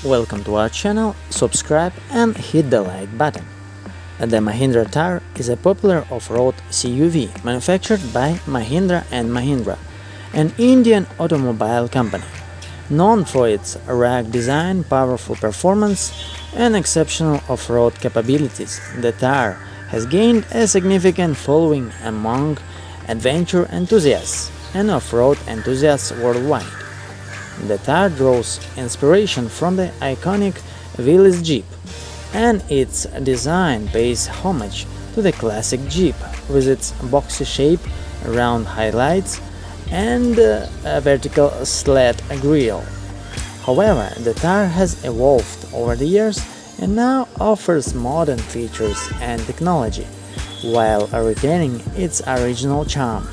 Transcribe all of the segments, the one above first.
Welcome to our channel, subscribe and hit the like button. The Mahindra Thar is a popular off-road CUV manufactured by Mahindra Mahindra, an Indian automobile company. Known for its rugged design, powerful performance and exceptional off-road capabilities, the Thar has gained a significant following among adventure enthusiasts and off-road enthusiasts worldwide. The Thar draws inspiration from the iconic Willys Jeep, and its design pays homage to the classic Jeep with its boxy shape, round headlights, and a vertical slat grille. However, the Thar has evolved over the years and now offers modern features and technology, while retaining its original charm.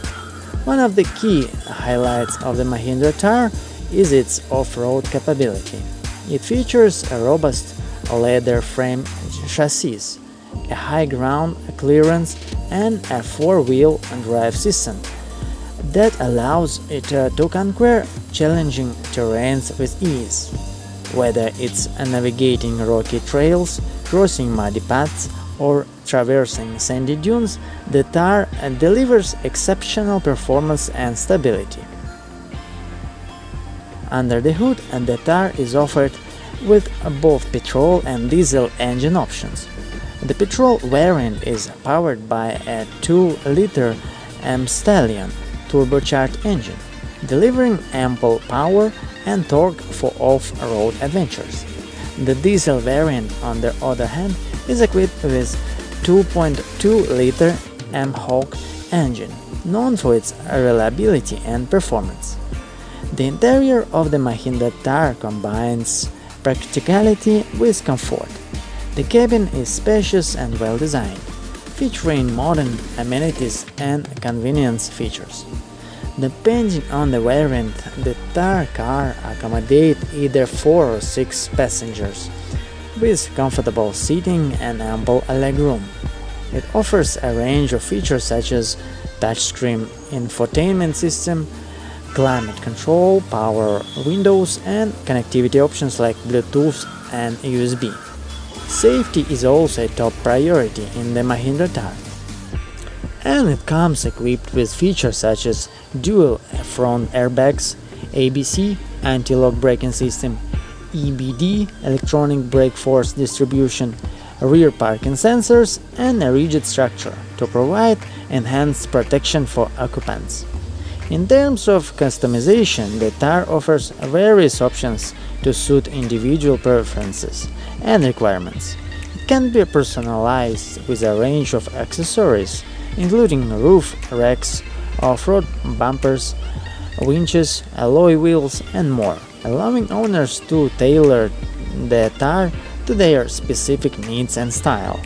One of the key highlights of the Mahindra Thar is its off-road capability. It features a robust leather frame chassis, a high ground clearance, and a four-wheel drive system that allows it to conquer challenging terrains with ease. Whether it's navigating rocky trails, crossing muddy paths, or traversing sandy dunes, the Thar delivers exceptional performance and stability. Under the hood, the Thar is offered with both petrol and diesel engine options. The petrol variant is powered by a 2-liter Stallion turbocharged engine, delivering ample power and torque for off-road adventures. The diesel variant, on the other hand, is equipped with 2.2-liter homage engine, known for its reliability and performance. The interior of the Mahindra Thar combines practicality with comfort. The cabin is spacious and well designed, featuring modern amenities and convenience features. Depending on the variant, the Thar car accommodates either 4 or 6 passengers, with comfortable seating and ample legroom. It offers a range of features such as touchscreen infotainment system, climate control, power windows, and connectivity options like Bluetooth and USB. Safety is also a top priority in the Mahindra Thar, and it comes equipped with features such as dual front airbags, ABC, anti-lock braking system, EBD, electronic brake force distribution, rear parking sensors, and a rigid structure to provide enhanced protection for occupants. In terms of customization, the Thar offers various options to suit individual preferences and requirements. It can be personalized with a range of accessories, including roof racks, off-road bumpers, winches, alloy wheels, and more, allowing owners to tailor the Thar to their specific needs and style.